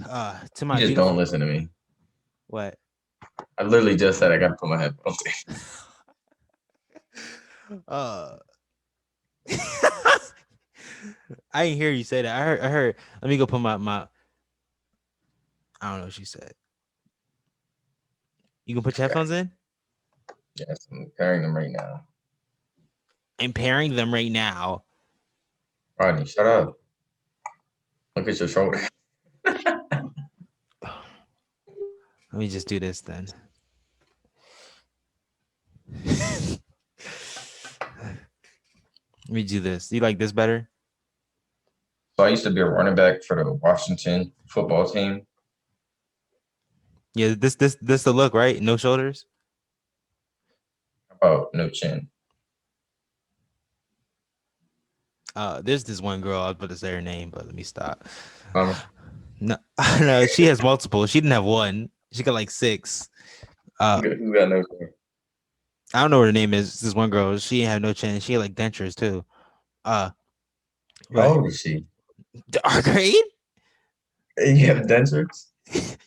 To You my just beautiful don't listen to me. what? I literally just said I got to put my headphones in. uh I didn't hear you say that. I heard let me go put my I don't know what she said. You can put your Okay. headphones in? Yes, I'm pairing them right now. I'm pairing them right now. Rodney, shut up. Look at your shoulder. Let me just do this then. Let me do this. You like this better? So I used to be a running back for the Washington football team. Yeah, this the look, right? No shoulders. About no chin. There's this one girl. I was about to say her name, but let me stop. Um, No, no, she has multiple. She didn't have one. She got like six. who got no chin? I don't know what her name is. This one girl. She ain't have no chin. She had like dentures too. Uh, How but old is she? our grade. You have dentures?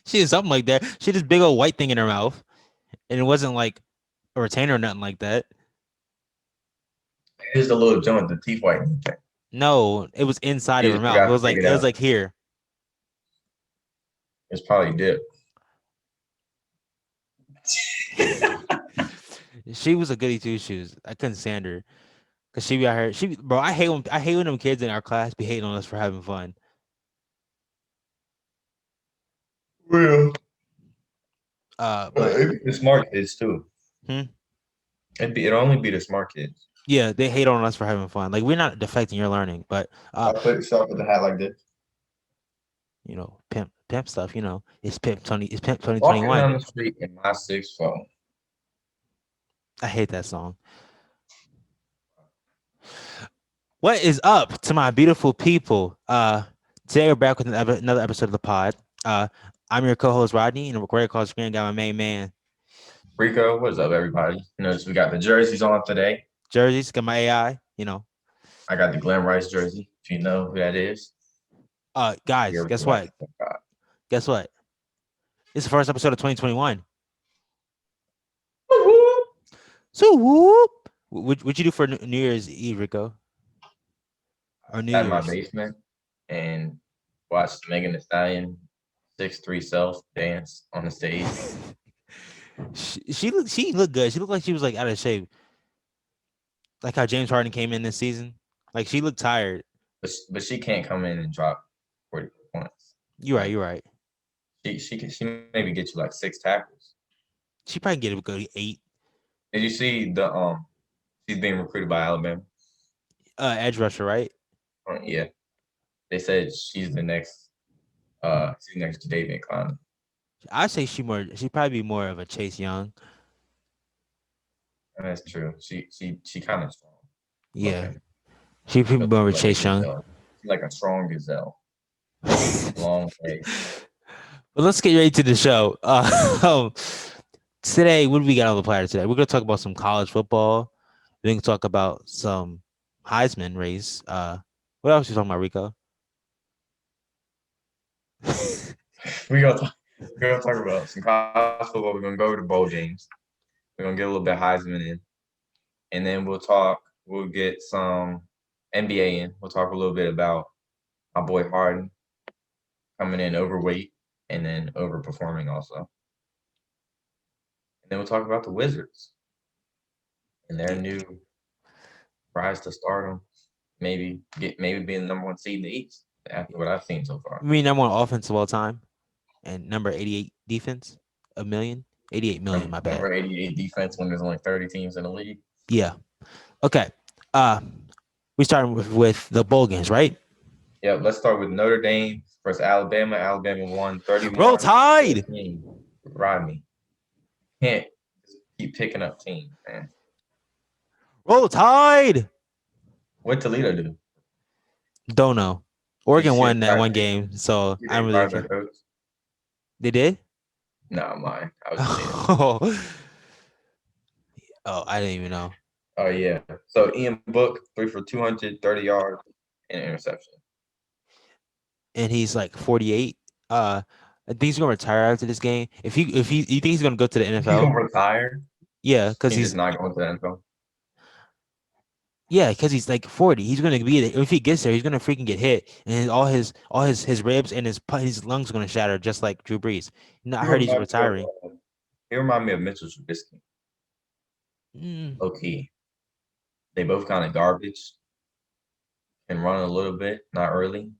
She had something like that. She had this big old white thing in her mouth, and it wasn't like a retainer or nothing like that. Here's the little joint, the teeth whitening thing. No, it was inside of You her just mouth. It forgot to was take like it it was out. like here. It's probably dip. She was a goody two shoes. I couldn't stand her because she be out here. Bro, I hate when them kids in our class be hating on us for having fun. Well, But it'd be the smart kids too. hmm? It'd only be the smart kids. Yeah, they hate on us for having fun. Like we're not defecting your learning, but Start with the hat like this. pimp stuff. It's pimp Walking 2021. down the street in my 6 phone. I hate that song. What is up to my beautiful people? Today we're back with another episode of the pod. I'm your co-host Rodney, and the recording call screen got my main man Rico, what's up, everybody? Notice we got the jerseys on today. Jerseys. Got my AI. I got the Glen Rice jersey, if you know who that is. Guys, Here we guess go. what? Guess what? It's the first episode of 2021. So whoop. What you do for New Year's Eve, Rico? Or New Sat in my Year's? basement and watched Megan Thee Stallion 6'3" self dance on the stage. She looked good. She looked like she was like out of shape. Like how James Harden came in this season. Like she looked tired. But she can't come in and drop 40 points. You're right. Like You're right. she maybe get you like 6 tackles. She probably get a good 8. Did you see she's being recruited by Alabama? Edge rusher, right? Yeah. They said she's the next to David Clowney. I say she probably be more of a Chase Young. And that's true. She kind of strong. Yeah. Okay. She probably more of a Like a Chase Young. gazelle. She's like a strong gazelle. Long way. But let's get ready to the show. Today, what do we got on the platter today? We're gonna talk about some college football. We're gonna talk about some Heisman race. What else you talking about, Rico? We're gonna talk about some college football. We're gonna go to bowl games. We're gonna get a little bit Heisman in, and then We'll get some NBA in. We'll talk a little bit about my boy Harden coming in overweight and then overperforming also. And then we'll talk about the Wizards and their new rise to stardom. Maybe being the number one seed in the East after what I've seen so far. I mean, number one offense of all time, and number 88 defense, a million. 88 million. My bad. Number 88 defense when there's only 30 teams in the league. Yeah. Okay. We starting with the bowl games, right? Yeah, let's start with Notre Dame versus Alabama. Alabama won 31. Roll Tide. Rodney. Can't keep picking up teams, man. Roll Tide. What Toledo do? Don't know. Oregon won that one game, so They I'm fired really. their coach? They did? No, I'm lying. I was kidding. Oh, I didn't even know. Oh yeah. So Ian Book 3 for 230 yards and an interception. And he's like 48. Uh, I think he's gonna retire after this game. If he you think he's gonna go to the He's NFL? gonna retire. Yeah, because He's just he's not going to the NFL. yeah, because he's like 40. He's gonna be if he gets there, he's gonna freaking get hit, and all his ribs and his lungs are gonna shatter just like Drew Brees. I He heard he's remind me of retiring. he remind me of Mitchell Trubisky. Mm, Low key, they both kind of garbage. Can run a little bit, not early,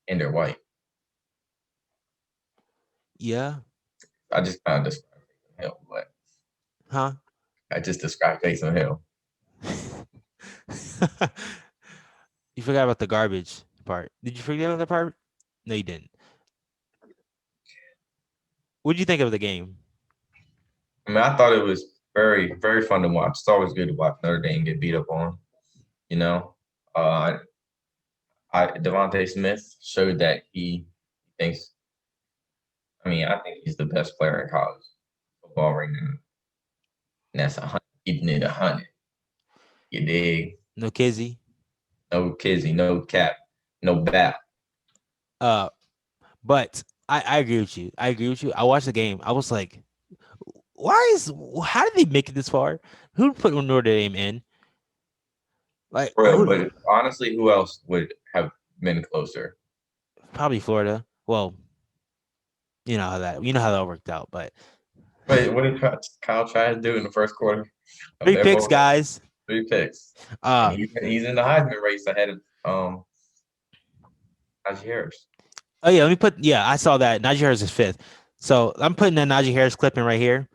and they're white. yeah, I just kind of described Taysom Hill, but huh? I just described Taysom Hill. You forgot about the garbage part. Did you forget about that part? No, you didn't. What did you think of the game? I mean, I thought it was very, very fun to watch. It's always good to watch Notre Dame get beat up on. You know, uh, Devontae Smith showed that he thinks. I mean, I think he's the best player in college football right now. And that's 100, keeping it 100. You dig? No Kizzy. No kizzy, no cap, no bat. Uh, but I agree with you. I agree with you. I watched the game. I was like, how did they make it this far? Who put Notre Dame in? Like For real, who? but honestly, who else would have been closer? Probably Florida. Well, you know how that worked out. But Wait, what did Kyle Trask do in the first quarter of three their picks, bowl game? guys. 3 picks, and Uh he's in the Heisman race ahead of Najee Harris. oh yeah. Yeah, I saw that. Najee Harris is fifth. So I'm putting that Najee Harris clip in right here.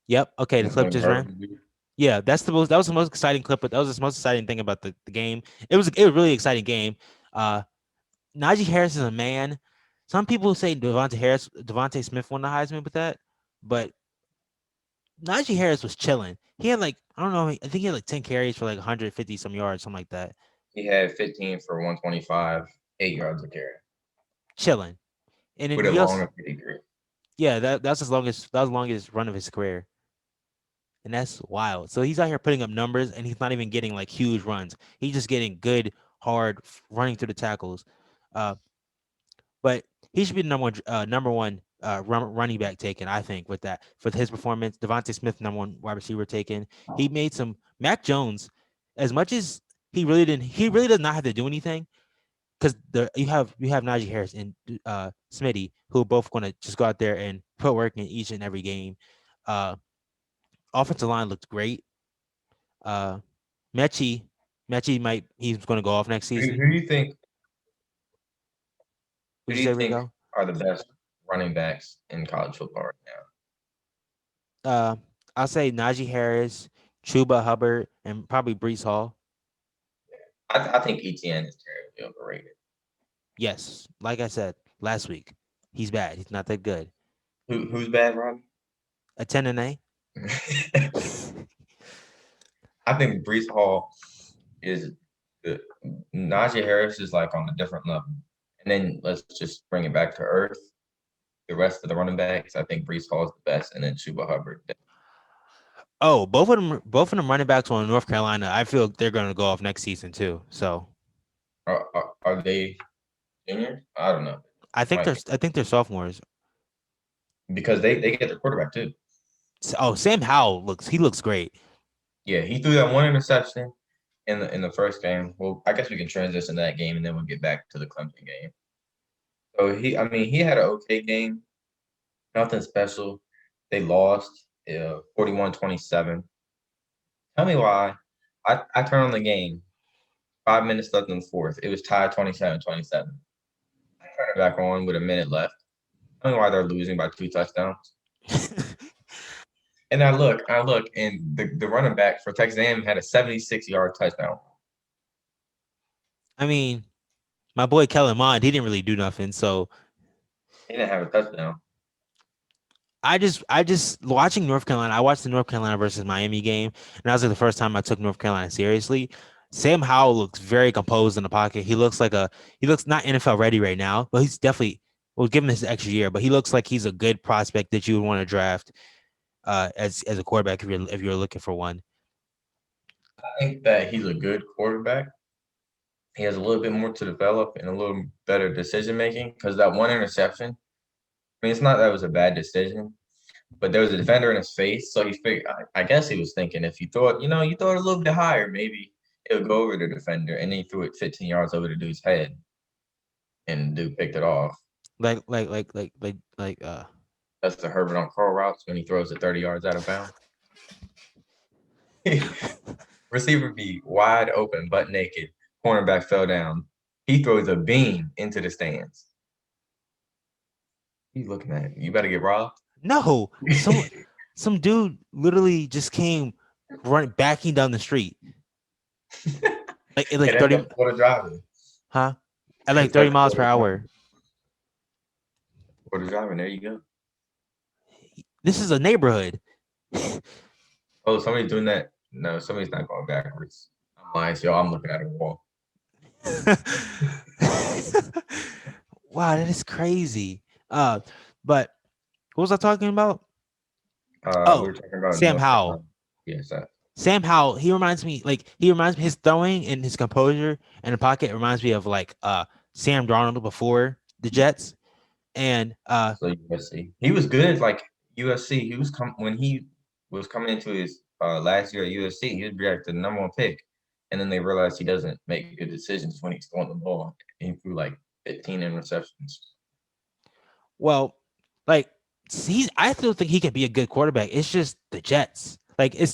Yep. Okay, the clip When just ran. Herbert beat- Yeah, that was the most exciting clip, but that was the most exciting thing about the game. It was a really exciting game. Uh Najee Harris is a man. Some people say Devontae Smith won the Heisman with that, but Najee Harris was chilling. He had like I don't know, I think he had like 10 carries for like 150 some yards, something like that. He had 15 for 125, 8 yards of carry Chilling. And then with a he long also of 53. yeah, that was the longest run of his career. And that's wild. So he's out here putting up numbers and he's not even getting like huge runs. He's just getting good, hard running through the tackles. Uh, but he should be the number one running back taken, I think, with that for his performance. Devontae Smith, number one wide receiver taken. He made some Mac Jones, as much as he really does not have to do anything because you have Najee Harris and Smitty who are both going to just go out there and put work in each and every game. Uh, Offensive line looked great. Uh, Mechie, he's going to go off next Who, season. who do you think? Who Would do you you say, think Rico? are the best running backs in college football right now? Uh, I'll say Najee Harris, Chuba Hubbard, and probably Brees Hall. I think Etienne is terribly overrated. Yes, like I said last week, he's bad. He's not that good. Who's bad, Ron? A 10 and A. I think Brees Hall is good. Najee Harris is like on a different level. And then let's just bring it back to earth. The rest of the running backs, I think Brees Hall is the best, and then Chuba Hubbard. Oh, both of them running backs on North Carolina. I feel they're going to go off next season too. So Are they juniors? I don't know. Might be. I think they're sophomores. Because they get their quarterback too. Oh, Sam Howell looks great. Yeah, he threw that one interception in the first game. Well, I guess we can transition to that game and then we'll get back to the Clemson game. So I mean, he had an okay game, nothing special. They lost 41-27. Tell me why. I turned on the game, 5 minutes left in the fourth. It was tied 27-27. I turned it back on with a minute left. Tell me why they're losing by 2 touchdowns. And I look, and the running back for Texas A&M had a 76-yard touchdown. I mean, my boy Kellen Mond, he didn't really do nothing. So He didn't have a touchdown. I just watching North Carolina. I watched the North Carolina versus Miami game, and that was like the first time I took North Carolina seriously. Sam Howell looks very composed in the pocket. He looks not NFL ready right now, but he's definitely we'll give him this extra year. But he looks like he's a good prospect that you would want to draft as a quarterback if you're looking for one. I think that he's a good quarterback. he has a little bit more to develop and a little better decision making because that one interception. I mean, it's not that it was a bad decision, but there was a defender in his face, so he figured. I guess he was thinking if you throw it, you throw it a little bit higher, maybe it'll go over the defender, and then he threw it 15 yards over the dude's head, and the dude picked it off. Like. That's the Herbert on curl routes when he throws it 30 yards out of bounds. Receiver be wide open, butt naked. Cornerback fell down. He throws a beam into the stands. He's looking at it. You better get robbed. No, some dude literally just came running, backing down the street, like And 30, that's what a driving. huh? At like 30 miles per hour. For the driving, there you go. This is a neighborhood. Oh, somebody's doing that. No, somebody's not going backwards. I'm lying, so I'm looking at a wall. Wow, that is crazy. But what was I talking about? We Oh, were talking about Sam North Howell. Carolina. Yes, that. Sam Howell, he reminds me his throwing and his composure in the pocket reminds me of like Sam Darnold before the Jets. And So USC. He was good like USC. He was when he was coming into his last year at USC, he was projected the number one pick. And then they realized he doesn't make good decisions when he's throwing the ball. He threw like 15 interceptions. well, like I still think he can be a good quarterback. It's just the Jets. Like it's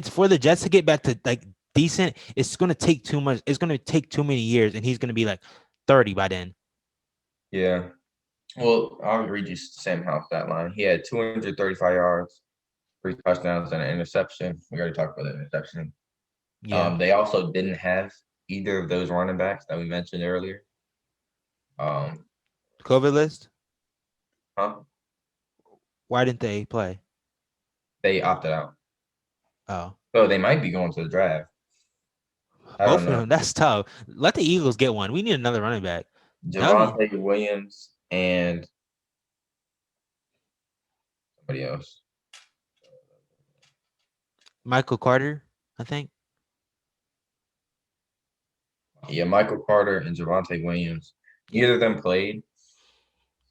for the Jets to get back to like decent. It's gonna take too much. It's gonna take too many years, and he's gonna be like 30 by then. Yeah. Well, I'll read you Sam Howell's stat line. He had 235 yards, 3 touchdowns, and an interception. We already talked about that interception. Yeah. They also didn't have either of those running backs that we mentioned earlier. COVID list. Huh? Why didn't they play? They opted out. Oh, So they might be going to the draft. I both don't of know. them. That's tough. Let the Eagles get one. We need another running back. Javonte Williams and somebody else. Michael Carter, I think. Yeah, Michael Carter and Javonte Williams. Neither of them played.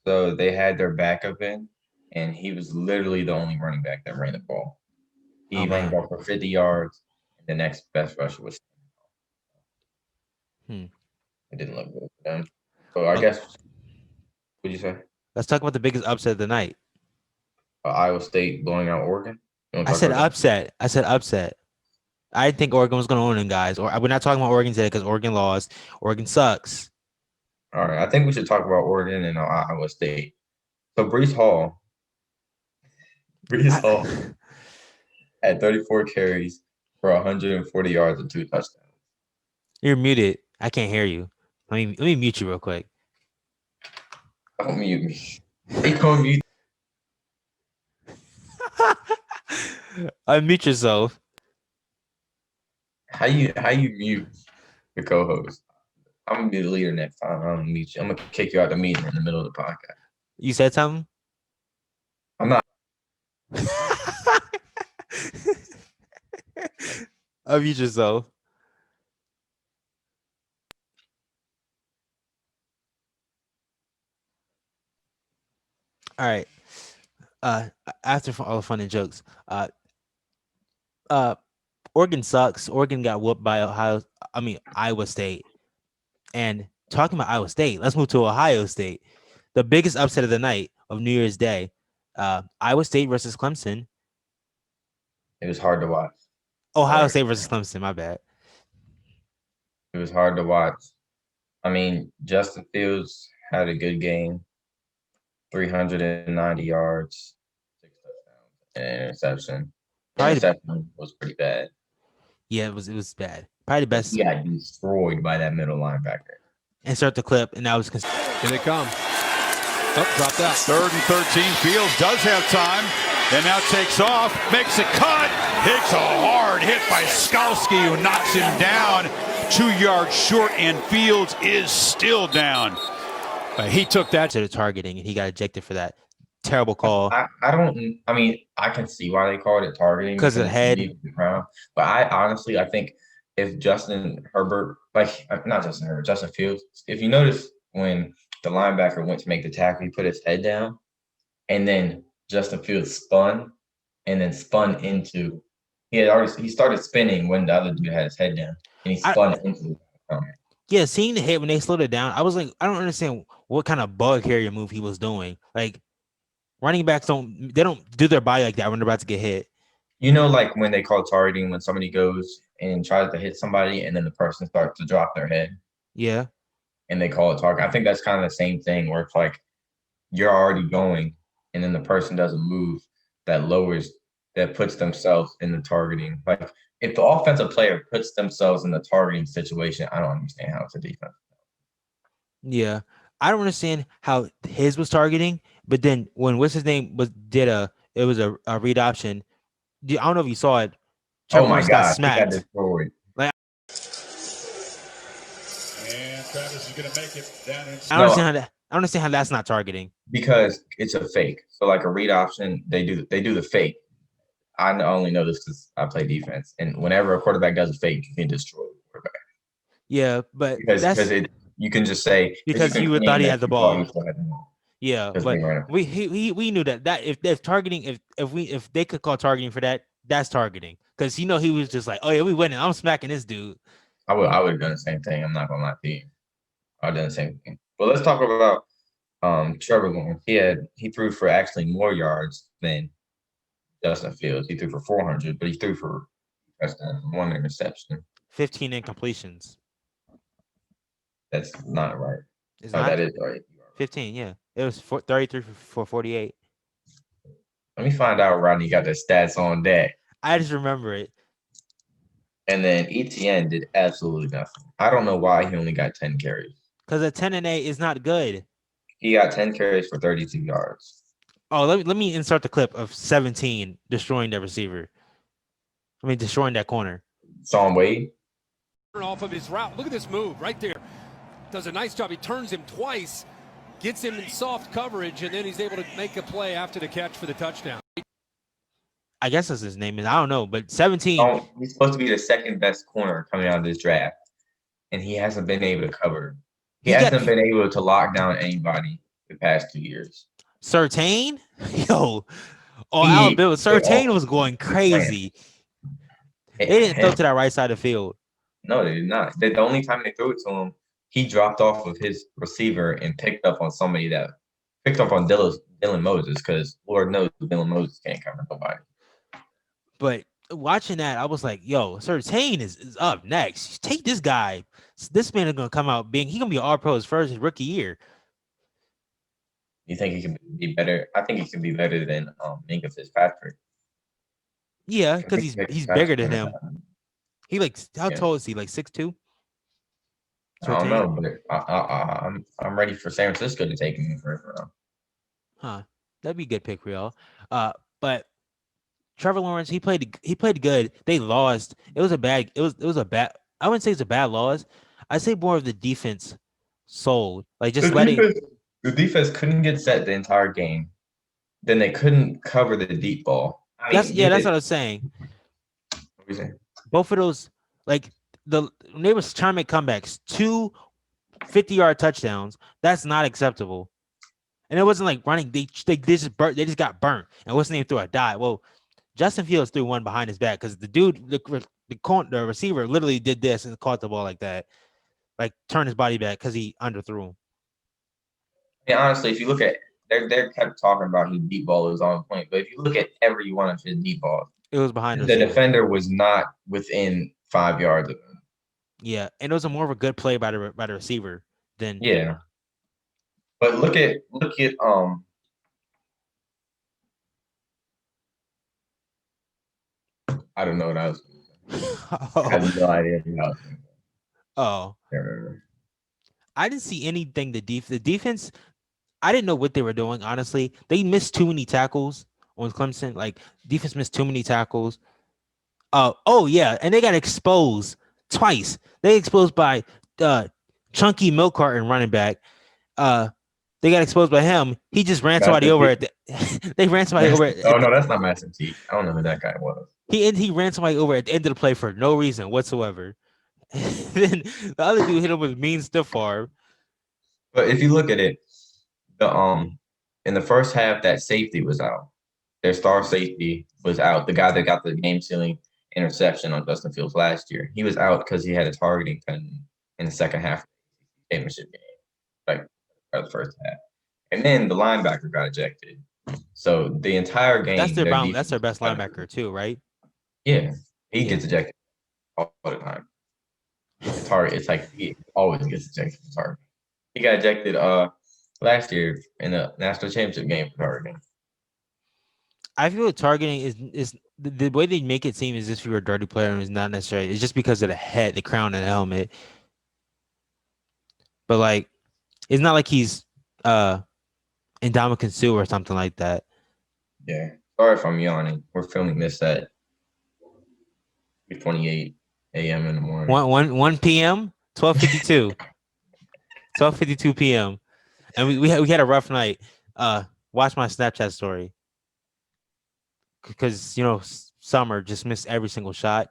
So they had their backup in, and he was literally the only running back that ran the ball. He Oh ran the man. ball for 50 yards. And the next best rusher was. Hmm. It didn't look good for them. So I Oh, guess, what'd you say? let's talk about the biggest upset of the night. Iowa State blowing out Oregon. You want I to talk said about that? upset. I said upset. I didn't think Oregon was going to own them, guys. Or we're not talking about Oregon today because Oregon lost. Oregon sucks. All right. I think we should talk about Oregon and Iowa State. So Brees Hall had 34 carries for 140 yards and 2 touchdowns. You're muted. I can't hear you. Let me mute you real quick. Don't mute me. They gonna mute. Unmute yourself. How you mute the co-host? I'm gonna be the leader next time. I'm gonna mute you. I'm gonna kick you out the meeting in the middle of the podcast. You said something? I'm not. Unmute yourself. All right. After all the fun and jokes, uh, Oregon sucks. Oregon got whooped by Iowa State. And talking about Iowa State, let's move to Ohio State. The biggest upset of the night of New Year's Day, Iowa State versus Clemson. It was hard to watch. Ohio State versus Clemson. My bad. It was hard to watch. I mean, Justin Fields had a good game. 390 yards, 6 touchdowns, and an interception. Interception was pretty bad. Yeah, it was bad. Probably the best. He got destroyed by that middle linebacker. Insert the clip, and that was. Here they come. Oh, dropped out. 3rd and 13. Fields does have time, and now takes off, makes a cut, hits a hard hit by Skalski, who knocks him down 2 yards short, and Fields is still down. He took that to the targeting, and he got ejected for that. Terrible call. I mean, I can see why they called it targeting because of the head. But I honestly think if Justin Herbert, like not Justin Herbert, Justin Fields, if you notice when the linebacker went to make the tackle, he put his head down, and then Justin Fields spun, and then spun into. He started spinning when the other dude had his head down, and he spun into. Yeah, seeing the hit when they slowed it down, I was like, I don't understand what kind of bug carrier move he was doing. Like running backs don't do their body like that when they're about to get hit. You know, like when they call targeting when somebody goes and tries to hit somebody, and then the person starts to drop their head. Yeah. And they call it target. I think that's kind of the same thing where it's like you're already going, and then the person doesn't move, that puts themselves in the targeting. Like if the offensive player puts themselves in the targeting situation, I don't understand how it's a defense. Yeah. I don't understand how his was targeting, but then when what's his name it was a read option. I don't know if you saw it. Oh my God, he got destroyed. Like, and Travis is going to make it down inside. I don't understand how that's not targeting. Because it's a fake. So like a read option, they do the fake. I only know this because I play defense, and whenever a quarterback does a fake, you can destroy the quarterback. Yeah, but because you can just say because you thought he had the ball. Yeah, but we knew that if targeting if they could call targeting for that, that's targeting because he was just like, oh yeah, we winning. I'm smacking this dude. I would have done the same thing. I'm not gonna lie to you. I would have done the same thing. But let's talk about Trevor Lawrence. He threw for actually more yards than Justin Fields. He threw for 400, but he threw for one interception. 15 incompletions. That's not right. That is right. 15, yeah. It was 33 for 48. Let me find out Rodney got the stats on that. I just remember it. And then Etienne did absolutely nothing. I don't know why he only got 10 carries. Because a 10-8 is not good. He got 10 carries for 32 yards. Oh, let me insert the clip of 17 destroying that receiver. Destroying that corner. Sean Wade. Off of his route. Look at this move right there. Does a nice job. He turns him twice, gets him in soft coverage, and then he's able to make a play after the catch for the touchdown. I guess that's his name. I don't know, but 17. Oh, he's supposed to be the second best corner coming out of this draft, and he hasn't been able to cover. He hasn't been able to lock down anybody the past 2 years. Surtain? Yo. Alabama. Surtain was going crazy. They didn't throw to that right side of the field. No, they did not. The only time they threw it to him, he dropped off of his receiver and picked up on Dylan Moses because Lord knows Dylan Moses can't cover nobody. But watching that, I was like, yo, Surtain is up next. Take this guy. This man is going to come out he's going to be All-Pro his first rookie year. You think he can be better? I think he can be better than Minka Fitzpatrick. Yeah, because he's bigger than him. He how tall is he? Like 6'2"? I don't know, but I'm ready for San Francisco to take him in first round. Huh. That'd be a good pick for y'all. But Trevor Lawrence, he played good. They lost. It was a bad. I wouldn't say it's a bad loss. I'd say more of the defense sold. Like just the defense couldn't get set the entire game. Then they couldn't cover the deep ball. That's what I was saying. What are you saying? Both of those, when they was trying to make comebacks, 2 50-yard touchdowns. That's not acceptable. And it wasn't like running. They just got burnt. And what's the name threw a dive? Well, Justin Fields threw one behind his back because the dude, the receiver, literally did this and caught the ball like that, like turned his body back because he underthrew him. Yeah, honestly, if you look at they kept talking about his deep ball was on point, but if you look at every one of his deep balls, it was behind the defender was not within 5 yards of him. Yeah, and it was more of a good play by the receiver than But look at I don't know what I was going to say. I have no idea what I was going to say. Oh. I didn't see anything. The defense, I didn't know what they were doing, honestly. They missed too many tackles on Clemson. Defense missed too many tackles. Oh, yeah, and they got exposed twice. They exposed by Chunky Milk Carton running back. They got exposed by him. He just ran somebody over they ran somebody over. Oh no, that's not Master T. I don't know who that guy was. He ran somebody over at the end of the play for no reason whatsoever. Then the other dude hit him with mean stiff arm. But if you look at it, the in the first half, that safety was out. Their star safety was out. The guy that got the game-sealing interception on Justin Fields last year, he was out because he had a targeting penalty in the second half of the championship game, like or the first half. And then the linebacker got ejected. So the entire That's game, their their brown. That's defense, their best linebacker too, right? yeah, he Yeah. gets ejected all the time. It's like he always gets ejected from target. He got ejected last year in the national championship game for targeting. I feel targeting is the way they make it seem as if you're a dirty player and it's not necessarily. It's just because of the head, the crown, and the helmet. But like, it's not like he's Indomitian Sue or something like that. Yeah. Sorry if I'm yawning. We're filming this at 2:28 a.m. in the morning. 1 p.m. 12:52. 12:52 p.m. And we had a rough night. Watch my Snapchat story because Summer just missed every single shot.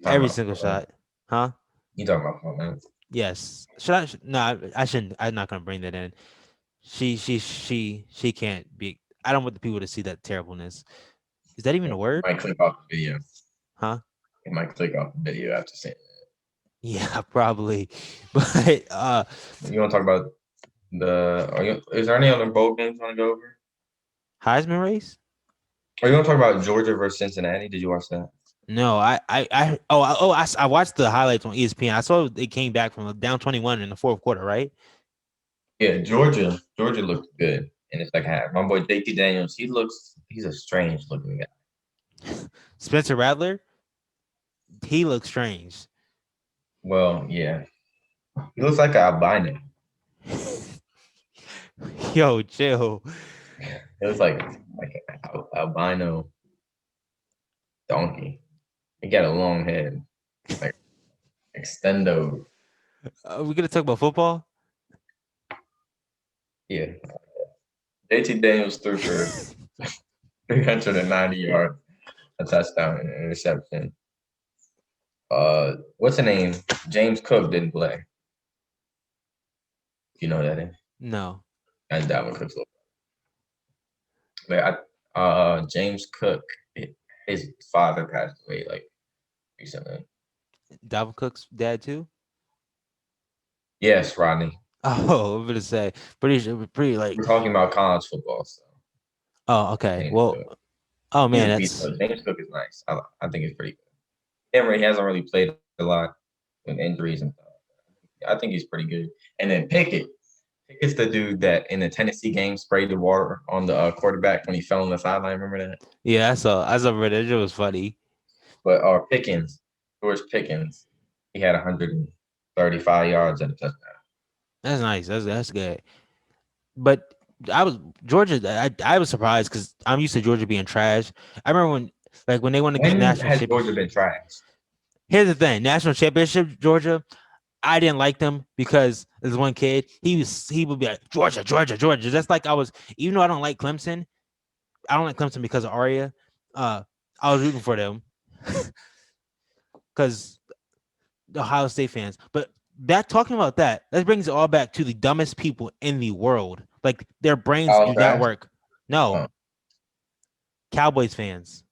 Every single shot, huh? You talking about Fortnite? Yes. No, I shouldn't. I'm not gonna bring that in. She can't be. I don't want the people to see that terribleness. Is that even a word? Might click off the video. Huh? It might click off the video after saying that. Yeah, probably. But You want to talk about is there any other bowl games you want to go over? Heisman race? Are you want to talk about Georgia versus Cincinnati? Did you watch that? No, I watched the highlights on ESPN. I saw they came back from down 21 in the fourth quarter, right? Yeah, Georgia looked good in the second half. My boy JT Daniels, he's a strange looking guy. Spencer Rattler, he looks strange. Well, yeah, he looks like an albino. Yo, chill. It was like an albino donkey. He got a long head, like extendo. We gonna talk about football? Yeah. JT Daniels threw for 390 yards, a touchdown, and an interception. What's the name? James Cook didn't play. You know that is? No. That's Dalvin Cook's little brother. But James Cook, his father passed away like recently. Dalvin Cook's dad too? Yes, Rodney. Oh, I'm gonna say pretty like. We're talking about college football, so. Oh, okay. James Well, Cook. oh He's man, a beast, that's though. James Cook is nice. I think he's pretty good. He hasn't really played a lot with injuries and stuff. I think he's pretty good. And then Pickett's the dude that in the Tennessee game sprayed the water on the quarterback when he fell on the sideline. Remember that? yeah. I saw it. It was funny. But George Pickens, he had 135 yards and a touchdown. That's nice. That's good. But I was Georgia. I was surprised because I'm used to Georgia being trash. I remember when they won the When national has championship. Georgia been trash? Here's the thing: national championship Georgia. I didn't like them because there's one kid. He would be like Georgia. That's like even though I don't like Clemson. I don't like Clemson because of Aria. I was rooting for them because the Ohio State fans. But talking about that brings it all back to the dumbest people in the world. Like their brains do not work. No, Cowboys fans.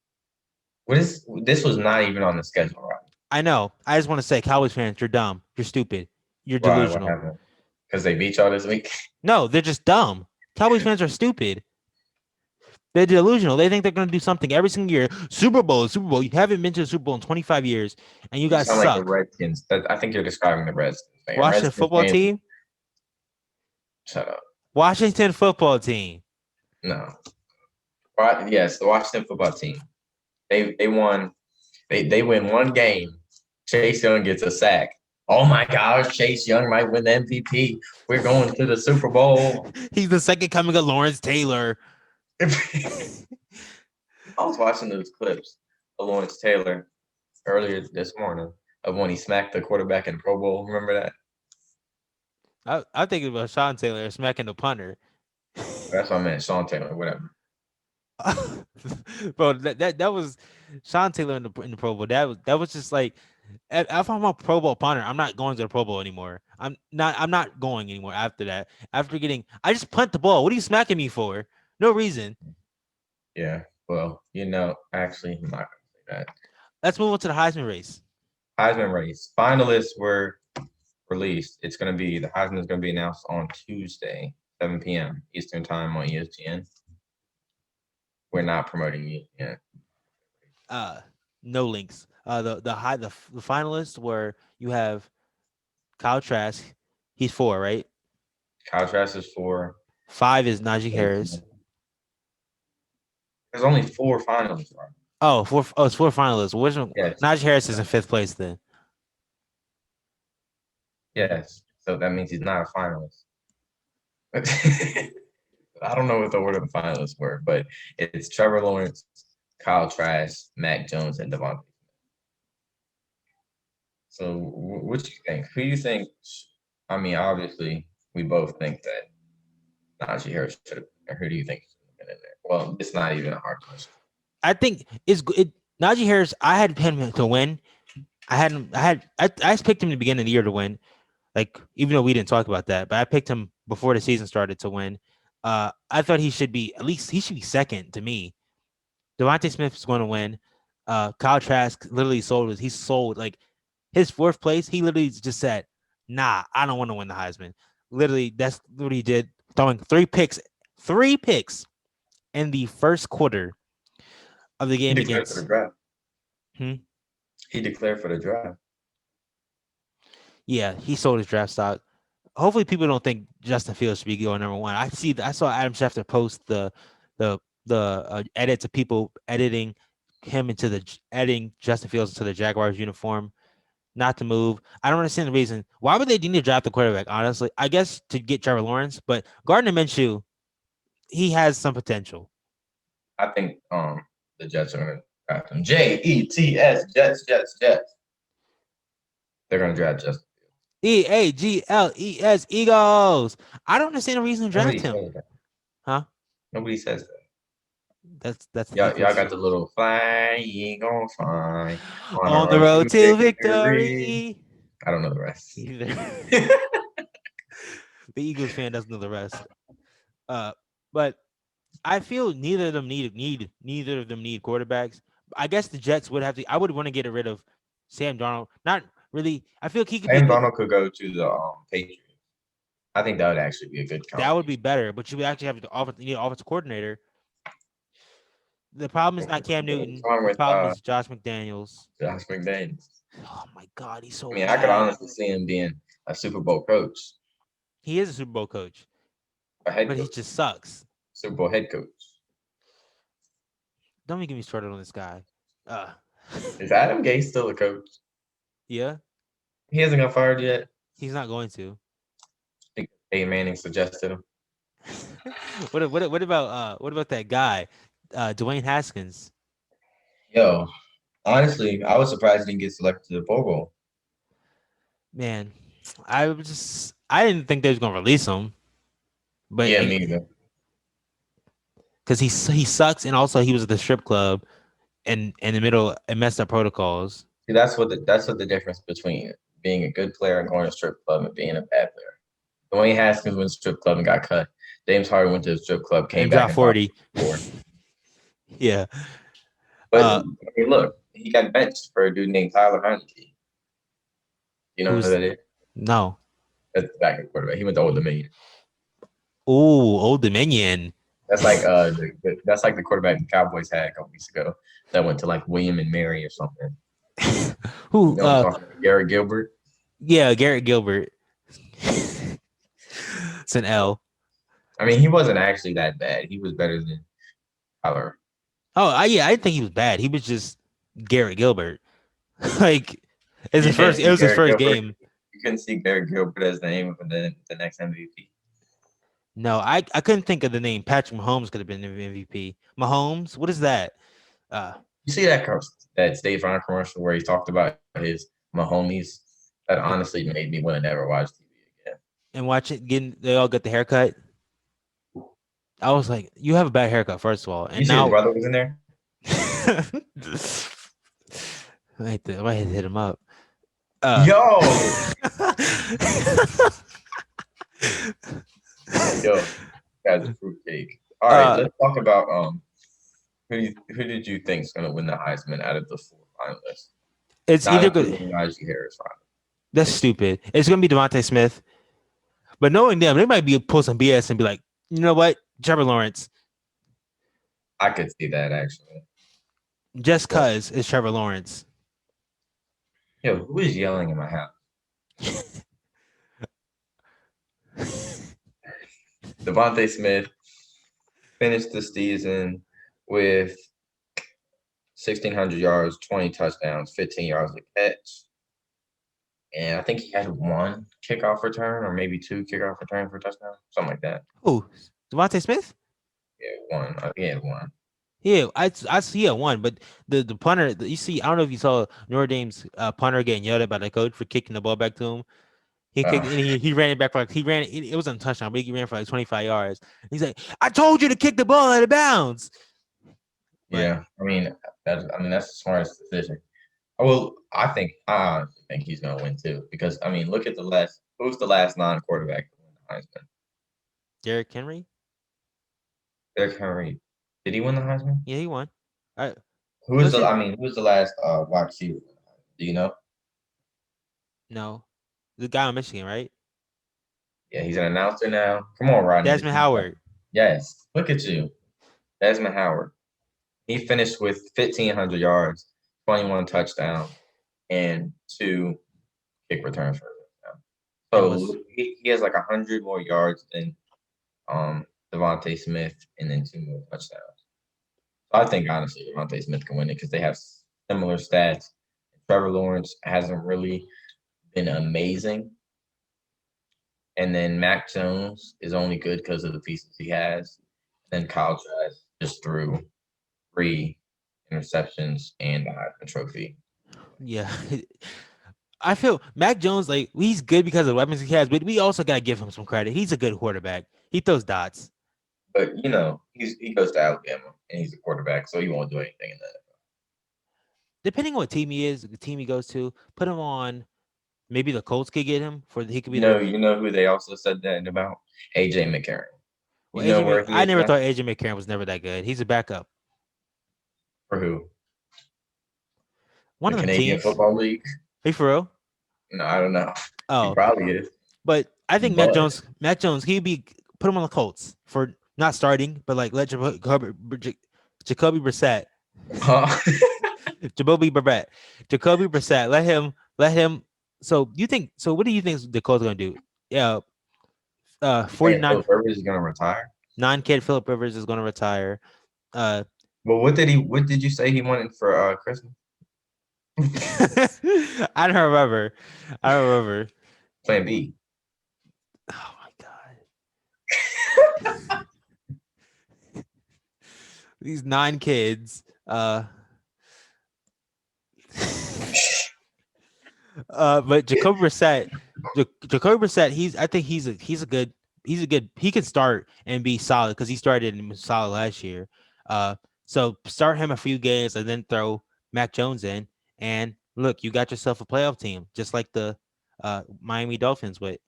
This was not even on the schedule, right? I know. I just want to say, Cowboys fans, you're dumb. You're stupid. You're Why? delusional. What happened? Because they beat y'all this week? No, they're just dumb. Cowboys fans are stupid. They're delusional. They think they're going to do something every single year. Super Bowl. You haven't been to the Super Bowl in 25 years, and you guys sound suck. like the Redskins. I think you're describing the Redskins. Washington football team? Shut up. Washington football team. No. Yes, the Washington football team. They won. They win one game. Chase Young gets a sack. Oh my gosh, Chase Young might win the MVP. We're going to the Super Bowl. He's the second coming of Lawrence Taylor. I was watching those clips of Lawrence Taylor earlier this morning of when he smacked the quarterback in Pro Bowl. Remember that? I'm thinking about Sean Taylor smacking the punter. That's what I meant. Sean Taylor, whatever. Bro, that was Sean Taylor in the Pro Bowl. That was just like if I'm a Pro Bowl punter, I'm not going to the Pro Bowl anymore. I'm not going anymore after that. After getting, I just punt the ball. What are you smacking me for? No reason. Yeah. Well, actually, I'm not gonna say that. Let's move on to the Heisman race. Heisman race finalists were released. The Heisman is gonna be announced on Tuesday, 7 p.m. Eastern time on ESPN. We're not promoting ESPN. No links. The finalists were you have Kyle Trask. He's 4, right? Kyle Trask is 4. 5 is Najee Harris. There's only 4 finalists. Right? Oh, four. Oh, it's 4 finalists. Which one? Yes. Najee Harris is in 5th place then. Yes. So that means he's not a finalist. I don't know what the order of the finalists were, but it's Trevor Lawrence, Kyle Trask, Mac Jones, and Devontae. So what do you think? Who do you think? I mean, obviously, we both think that Najee Harris should have been there. Who do you think should have been in there? Well, it's not even a hard question. I think it's good. Najee Harris. I had him to win. I picked him in the beginning of the year to win. Like, even though we didn't talk about that, but I picked him before the season started to win. I thought he should be second to me. Devontae Smith is going to win. Kyle Trask literally sold like his 4th place. He literally just said, "Nah, I don't want to win the Heisman." Literally, that's what he did, throwing 3 picks in the first quarter of the game He declared against. for the draft. Hmm? He declared for the draft. Yeah, he sold his draft stock. Hopefully, people don't think Justin Fields should be going number 1. I saw Adam Schefter post the edits of people editing editing Justin Fields into the Jaguars uniform, not to move. I don't understand the reason. Why would they need to draft the quarterback? Honestly, I guess to get Trevor Lawrence, but Gardner Minshew, he has some potential. I think the Jets are going to draft him. Jets, Jets. They're going to draft Justin. EAGLES Eagles. I don't understand the reason to draft him. Huh? Nobody says that. That's the y'all got the little fly, eagle fly on the road to victory. I don't know the rest. Either. The Eagles fan doesn't know the rest. But I feel neither of them need quarterbacks. I guess the Jets would have to. I would want to get rid of Sam Darnold. Not really. I feel he could. Sam Darnold could go to the Patriots. I think that would actually be a good. That would be better, but you would actually have you need an offensive coordinator. The problem is not Cam Newton. The problem is Josh McDaniels. Oh my God, he's so. I could honestly see him being a Super Bowl coach. He is a Super Bowl coach, but he just sucks. Super Bowl head coach. Don't even get me started on this guy. Is Adam Gase still a coach? Yeah. He hasn't got fired yet. He's not going to. I think Peyton Manning suggested him. What about that guy, Dwayne Haskins? Yo, honestly, I was surprised he didn't get selected to the Pro Bowl. Man, I didn't think they was gonna release him. But yeah, me either. Because he sucks, and also he was at the strip club, and in the middle and messed up protocols. See, that's what the difference between being a good player and going to a strip club and being a bad player. Dwayne Haskins went to strip club and got cut. James Harden went to the strip club, came back and 40. Yeah. But I mean, look, he got benched for a dude named Tyler Heineke. You know who that is? No. That's the backup quarterback. He went to Old Dominion. Ooh, Old Dominion. That's like that's like the quarterback the Cowboys had a couple weeks ago that went to like William and Mary or something. Who? Garrett Gilbert. Yeah, Garrett Gilbert. It's an L. I mean, he wasn't actually that bad. He was better than Tyler. Oh, I didn't think he was bad. He was just Garrett Gilbert. Like, it was his first game. You couldn't see Garrett Gilbert as the name of the next MVP. No, I couldn't think of the name. Patrick Mahomes could have been the MVP. Mahomes? What is that? You see that State Farm commercial where he talked about his Mahomes? That honestly made me want to never watch TV again. And watch it. They all got the haircut. I was like, you have a bad haircut, first of all, You and see his now brother was in there? I might have to hit him up. Uh, Yo, yo, guy's a fruitcake. All right, uh, let's talk about who did you think is gonna win the Heisman out of the four finalists? it's Not either good. including Najee Harris. That's stupid. It's gonna be Devontae Smith, but knowing them, they might be pull some BS and be like, you know what, Trevor Lawrence, I could see that actually. just But cause it's Trevor Lawrence. yo, who is yelling in my house? Devontae Smith finished the season with 1,600 yards, 20 touchdowns, 15 yards a catch. And I think he had one kickoff return or maybe two kickoff returns for a touchdown, something like that. Who? Devontae Smith? Yeah, one. He had one. Yeah, I see a one, but the punter, you see, I don't know if you saw Notre Dame's punter getting yelled at by the coach for kicking the ball back to him. He kicked Uh, and he ran it back for like it wasn't a touchdown, but he ran for like 25 yards. He's like, I told you to kick the ball out of bounds. But yeah, that's the smartest decision. Well, I think he's gonna win too because look at who's the last non-quarterback to win the Heisman? Derrick Henry, Derrick Henry. Did he win the Heisman? yeah, he won. All right, Who's the last wide receiver? Do you know? no, the guy on Michigan, right? Yeah, he's an announcer now. Come on, Rodney. Desmond Howard. Yes, look at you, Desmond Howard. He finished with 1,500 yards, 21 touchdowns, and two kick returns for a touchdown. So he has like 100 more yards than Devontae Smith, and then two more touchdowns. So I think honestly Devontae Smith can win it because they have similar stats. Trevor Lawrence hasn't really been amazing, and then Mac Jones is only good because of the pieces he has. Then Kyle Trask just threw 3 interceptions and the Heisman Trophy. Yeah. I feel Mac Jones, like, he's good because of the weapons he has, but we also gotta give him some credit. He's a good quarterback. He throws dots. But he goes to Alabama and he's a quarterback, so he won't do anything in that. Depending on what team he is, the team he goes to, put him on. Maybe the Colts could get him for he could be the. You know who they also said that about? AJ McCarron. Well, You know where I he never is thought AJ McCarron was never that good. He's a backup. for who? One The of them Canadian teams. Football League? Hey, for real? No, I don't know. He Oh, probably is. but I think But Mac Jones, he'd be put him on the Colts for not starting, but like let Jacoby Brissett, huh? Jacoby Brissett, let him. So you think? So what do you think the Colts are gonna do? Yeah, Hey, 49 Philip Rivers is gonna retire. non-kid Philip Rivers is gonna retire. Well, what did you say he wanted for Christmas? I don't remember. Plan B. Oh my god. These 9 kids. But Jacoby Brissett, I think he's a good, he can start and be solid because he started and was solid last year. So start him a few games and then throw Mac Jones in, and look, you got yourself a playoff team, just like the Miami Dolphins with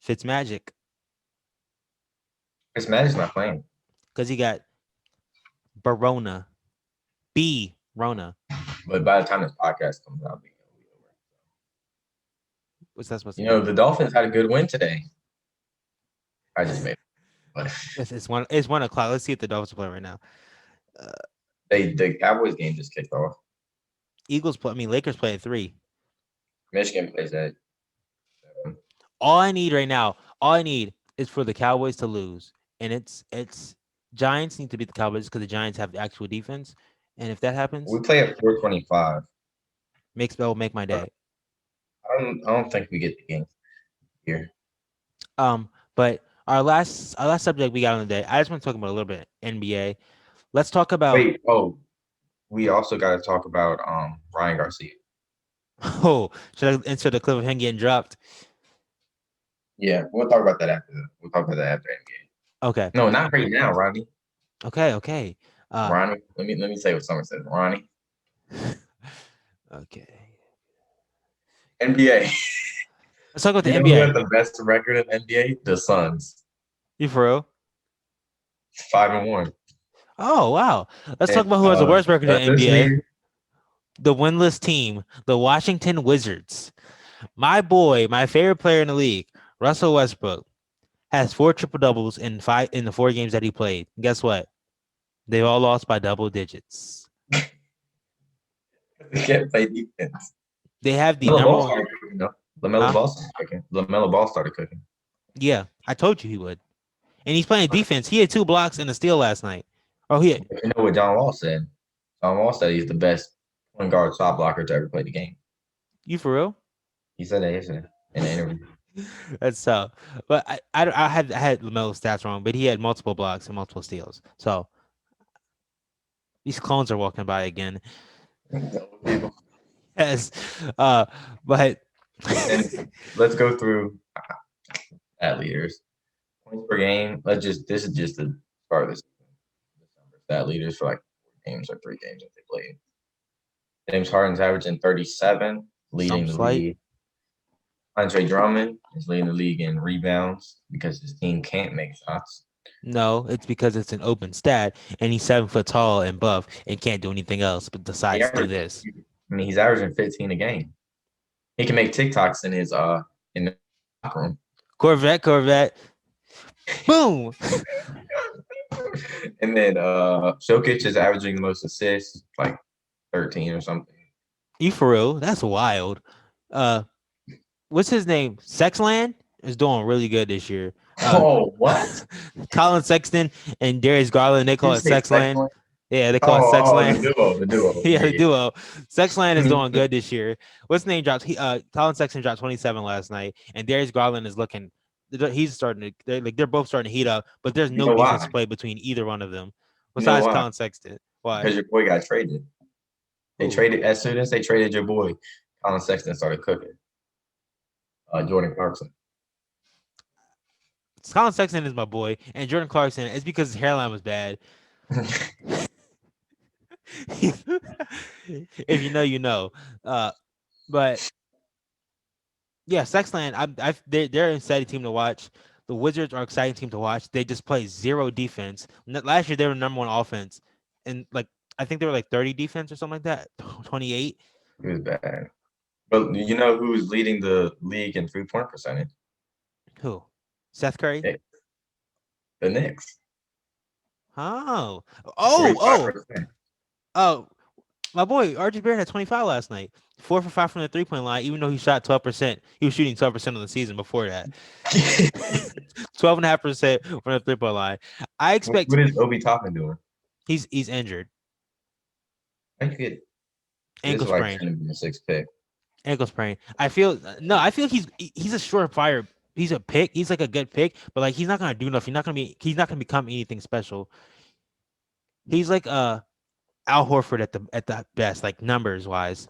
Fitzmagic, Chris Madden's not playing. because he got Barona, B Rona. But by the time this podcast comes out, What's that supposed to mean? the Dolphins had a good win today. I just made it. But It's 1:00. Let's see if the Dolphins play right now. the Cowboys game just kicked off. Lakers play at 3. Michigan plays at 7. All I need is for the Cowboys to lose, and it's Giants need to beat the Cowboys because the Giants have the actual defense, and if that happens, We play at 4:25. make my day. I don't think we get the game here. But our last subject we got on the day, I just want to talk about a little bit NBA. Let's talk about. Wait, we also got to talk about Ryan Garcia. Oh, should I insert the clip of him getting dropped? Yeah, we'll talk about that after. We'll talk about that after NBA. Okay. No, not right now, Ronnie. Okay. Ronnie, let me say what someone said. Ronnie, Okay. NBA. Let's talk about the You know who has NBA. the best record in NBA? The Suns, You for real? 5-1. Oh wow. Let's talk And about who has the worst record in does the this NBA. mean The winless team, the Washington Wizards. My boy, my favorite player in the league, Russell Westbrook, has 4 triple doubles in the 4 games that he played. And guess what? They've all lost by double digits. they can't play defense? They have the LaMelo number Ball one. started cooking, though. LaMelo Huh? Ball started cooking. LaMelo Ball started cooking. Yeah, I told you he would. And he's playing defense. He had 2 blocks and a steal last night. Oh, he had, You know what John Wall said? John Wall said he's the best point guard shot blocker to ever play the game. you for real? He said that yesterday in an interview. That's so. But I had LaMelo's stats wrong, but he had multiple blocks and multiple steals. So these clones are walking by again. People. Yes. But And let's go through stat leaders. Points per game. This is just the start of this. Stat leaders for like 4 games or 3 games that they played. James Harden's averaging 37, leading some the slight. league. Andre Drummond is leading the league in rebounds because his team can't make shots. No, it's because it's an open stat, and he's 7 foot tall and buff and can't do anything else but besides do this. I mean, he's averaging 15 a game. He can make TikToks in the locker room. Corvette. Boom. And then Jokic is averaging the most assists, like 13 or something. You for real? That's wild. What's his name? Sexland is doing really good this year. What? Colin Sexton and Darius Garland, they call it Sexland. Yeah, they call it Sexland. The duo. Yeah, the duo. Sexland is doing good this year. What's his name dropped? Colin Sexton dropped 27 last night, and Darius Garland is looking. He's starting to. They're both starting to heat up, but there's no defense play between either one of them besides Colin Sexton. Why? Because your boy got traded. They traded as soon as they traded your boy. Colin Sexton started cooking. Jordan Clarkson. Colin Sexton is my boy, and Jordan Clarkson is because his hairline was bad. If you know, you know. But yeah, Sexland, they're an exciting team to watch. The Wizards are an exciting team to watch. They just play 0 defense. Last year they were number 1 offense, and I think they were like 30 defense or something like that. 28. It was bad. But you know who's leading the league in 3-point percentage? Who? Seth Curry? The Knicks. Oh. 45%. My boy RJ Barrett had 25 last night. 4 for 5 from the 3-point line, even though he shot 12%. He was shooting 12% of the season before that. 12.5% from the 3-point line. I expect. What is Obi Toppin doing? He's injured. I get ankle sprain. Like 6 pick. Ankle sprain. I feel he's a surefire. He's a pick. He's like a good pick, but like he's not gonna do enough. He's not gonna become anything special. He's like Al Horford at the best, like numbers wise.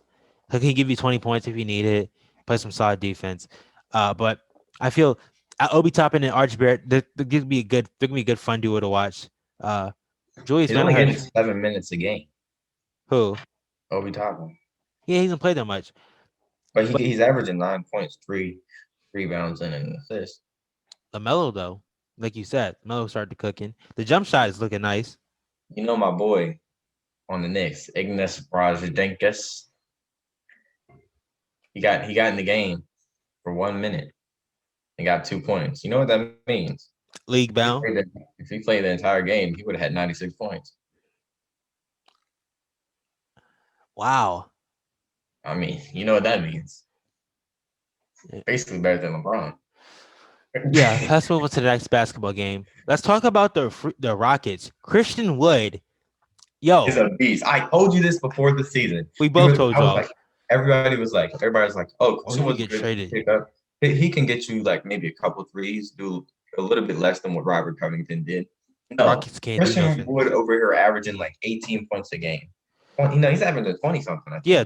He can give you 20 points if you need it. Play some solid defense. But I feel Obi Toppin and RJ Barrett, they're gonna be a good fun duo to watch. Julius He's only getting 7 minutes a game. Who? Obi Toppin. Yeah, he doesn't play that much. But he's averaging 9 points, 3 rebounds, and an assist. LaMelo, though, like you said, Melo started cooking. The jump shot is looking nice. You know my boy on the Knicks, Ignas Brazdenkis. He got in the game for 1 minute and got 2 points. You know what that means? League bound. If he played the entire game, he would have had 96 points. Wow. I mean, you know what that means. Basically better than LeBron. Yeah, let's move on to the next basketball game. Let's talk about the Rockets. Christian Wood. Yo. He's a beast. I told you this before the season. We both told y'all. Like, everybody's like, oh, he can get traded. Pick up. He can get you like maybe a couple threes, do a little bit less than what Robert Covington did. No, Rockets can't do nothing. Christian Wood over here averaging like 18 points a game. He's averaging 20 something. Yeah,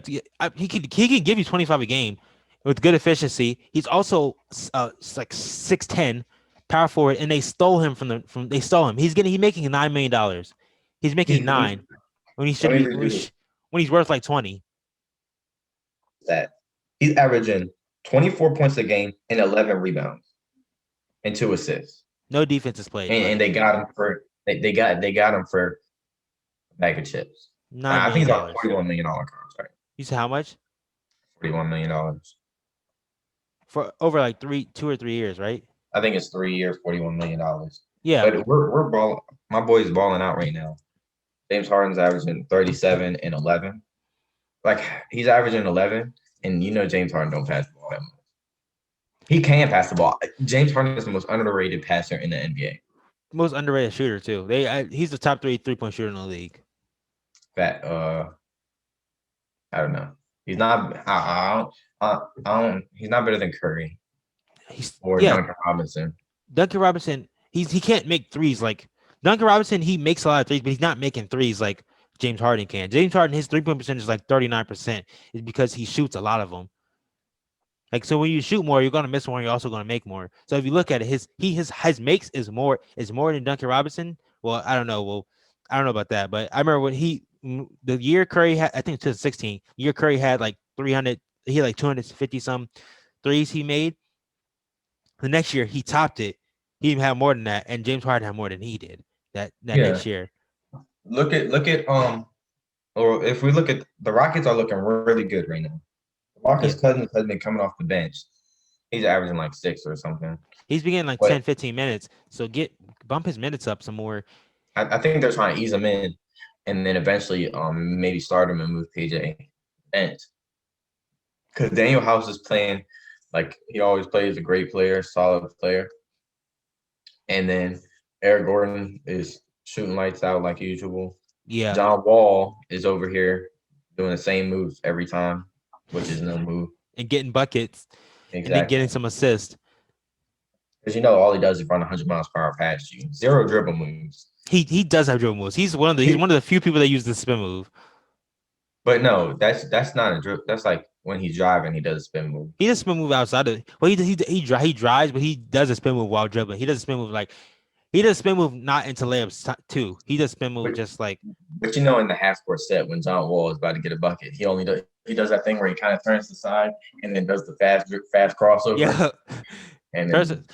he can give you 25 a game with good efficiency. He's also like 6'10", power forward, and they stole him they stole him. He's making $9 million. He's making nine when he should Let me be read you when he's worth like 20. that. He's averaging 24 points a game and 11 rebounds and 2 assists. No defense is played. And they got him for they got him for a bag of chips. $9 I think million. it's about $41 million contract. You said how much? $41 million. For over like 2 or 3 years, right? I think it's 3 years, $41 million. Yeah. But we're balling. My boy's balling out right now. James Harden's averaging 37 and 11. Like, he's averaging 11, and James Harden don't pass the ball that much. He can pass the ball. James Harden is the most underrated passer in the NBA. Most underrated shooter too. He's the top 3-point shooter in the league. That I don't know. He's not. I don't. He's not better than Curry or Duncan Robinson. Duncan Robinson. He can't make threes like Duncan Robinson. He makes a lot of threes, but he's not making threes like James Harden can. James Harden, his 3-point percentage is like 39%. Is because he shoots a lot of them. Like, so when you shoot more, you're gonna miss more. You're also gonna make more. So if you look at it, his makes is more than Duncan Robinson. Well, I don't know. Well, I don't know about that, but I remember when the year Curry had, I think 2016, year Curry had like 300. He had like 250 some threes he made. The next year he topped it. He even had more than that, and James Harden had more than he did that next year. Look at or if we look at the Rockets are looking really good right now. Marcus Cousins has been coming off the bench. He's averaging like 6 or something. He's been getting like 10, 15 minutes. So bump his minutes up some more. I think they're trying to ease him in, and then eventually maybe start him and move PJ bench. Because Daniel House is playing like he always plays, a great player, solid player. And then Eric Gordon is shooting lights out like usual. Yeah. John Wall is over here doing the same moves every time, which is no move. And getting buckets. Exactly. And then getting some assists. Because all he does is run 100 miles per hour past you. 0 dribble moves. He does have dribble moves. He's one of the few people that use the spin move. But no, that's not a dribble. That's like when he's driving, he does a spin move. He does a spin move outside of. Well, he drives, but he does a spin move while dribbling. He does a spin move he does spin move not into layups too. He does spin move just like. But in the half court set, when John Wall is about to get a bucket, he does that thing where he kind of turns to the side and then does the fast crossover. Yeah. And then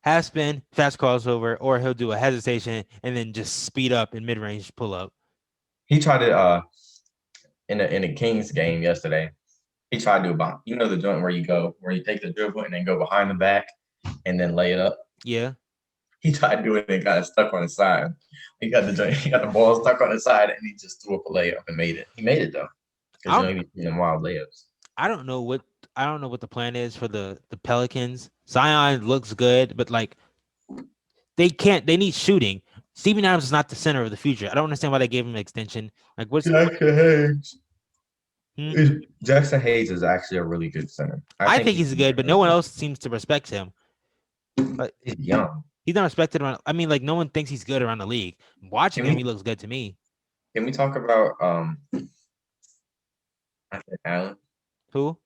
half spin, fast crossover, or he'll do a hesitation and then just speed up in mid range pull up. He tried it in a Kings game yesterday. He tried to do the joint where you take the dribble and then go behind the back and then lay it up. Yeah. He tried to do it and got it stuck on his side. He got the ball stuck on his side and he just threw up a layup and made it. He made it though. Because he was doing wild layups. I don't know what the plan is for the Pelicans. Zion looks good, but like they need shooting. Steven Adams is not the center of the future. I don't understand why they gave him an extension. Like what's Jackson Hayes? Jackson Hayes is actually a really good center. I think he's good, but no one else seems to respect him. But he's young. He's not respected around. I mean, like no one thinks he's good around the league. Watching him, he looks good to me. Can we talk about I think Allen? Who?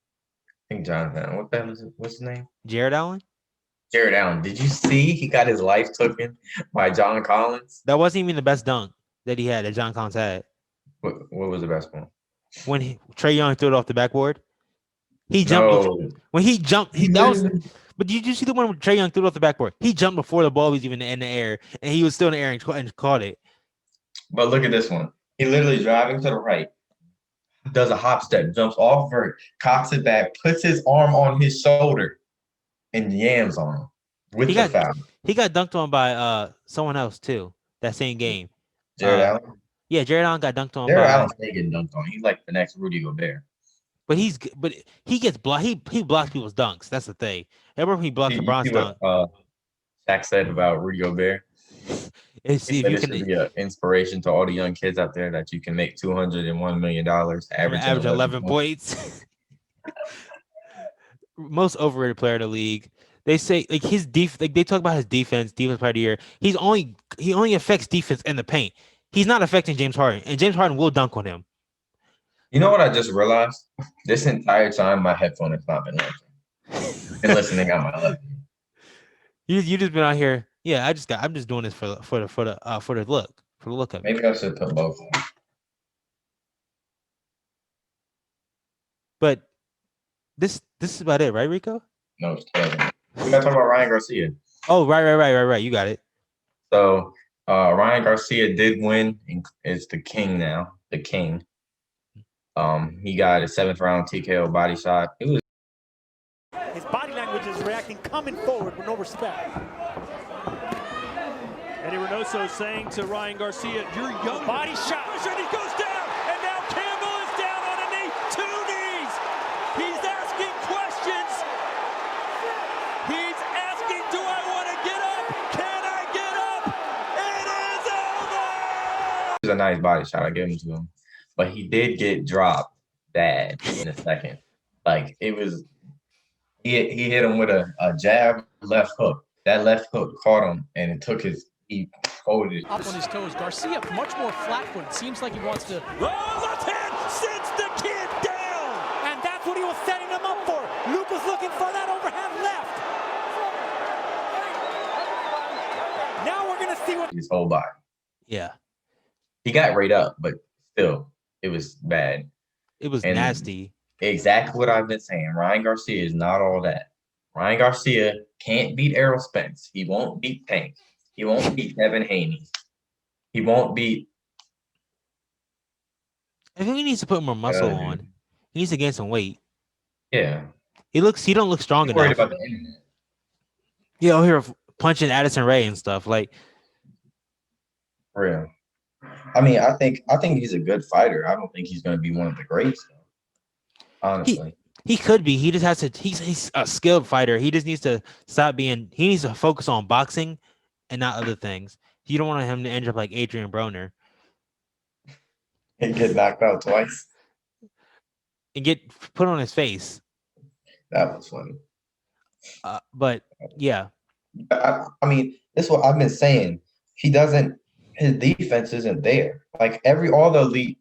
I think Jonathan. What the hell is it? What's his name? Jared Allen? Jared Allen. Did you see he got his life taken by John Collins? That wasn't even the best dunk that he had that John Collins had. What was the best one? When Trae Young threw it off the backboard. He jumped. When he jumped, but did you see the one when Trae Young threw it off the backboard? He jumped before the ball was even in the air, and he was still in the air and caught it. But look at this one. He literally driving to the right, does a hop step, jumps off vert, cocks it back, puts his arm on his shoulder, and yams on him with the foul. He got dunked on by someone else too that same game. Jared Allen? Yeah, Jared Allen got dunked on. Jared Allen's getting dunked on. He's like the next Rudy Gobert. But he gets blocked. He blocks people's dunks. That's the thing. Remember he blocked LeBron's dunk. Shaq said about Rudy Gobert. It should be an inspiration to all the young kids out there that you can make $201 million, average 11 points. Most overrated player in the league. They say like his they talk about his defense player of the year. He only affects defense in the paint. He's not affecting James Harden, and James Harden will dunk on him. You know what I just realized? This entire time, my headphone has not been working. Been listening on my left. You just been out here. Yeah, I'm just doing this for the look of it. Maybe I should put both. But this is about it, right, Rico? No, it's Kevin. We gotta talk about Ryan Garcia. Oh, right. You got it. So Ryan Garcia did win and is the king now. The king. He got a 7th round TKO body shot. It was His body language is reacting, coming forward with no respect. Eddie Reynoso saying to Ryan Garcia, "You're young." Body shot. And he goes down, and now Campbell is down on a knee, 2 knees. He's asking questions. He's asking, "Do I want to get up? Can I get up?" It is over. a nice body shot. I give him to him, but he did get dropped bad in a second. Like it was, he hit him with a jab left hook. That left hook caught him, and it took he folded. Up on his toes. Garcia much more flat-footed. Seems like he wants to. Oh, left hand sends the kid down. And that's what he was setting him up for. Luke was looking for that overhand left. Now we're going to see what His whole body. Yeah, He got right up, but still, it was bad. it was And- nasty. Exactly what I've been saying. Ryan Garcia is not all that. Ryan Garcia can't beat Errol Spence. He won't beat Tank. He won't beat Devin Haney. He won't beat. I think he needs to put more muscle on. He needs to gain some weight. Yeah. He don't look strong I'm worried enough. about the internet. Yeah, out here punching Addison Ray and stuff. Like, For real. I mean, I think he's a good fighter. I don't think he's going to be one of the greats, though. Honestly. he could be. He just has to. He's a skilled fighter. He just needs to stop being. He needs to focus on boxing and not other things. You don't want him to end up like Adrian Broner He get knocked out twice. and get put on his face. That was funny. But yeah, I mean, this is what I've been saying. He doesn't. His defense isn't there. Like all the elite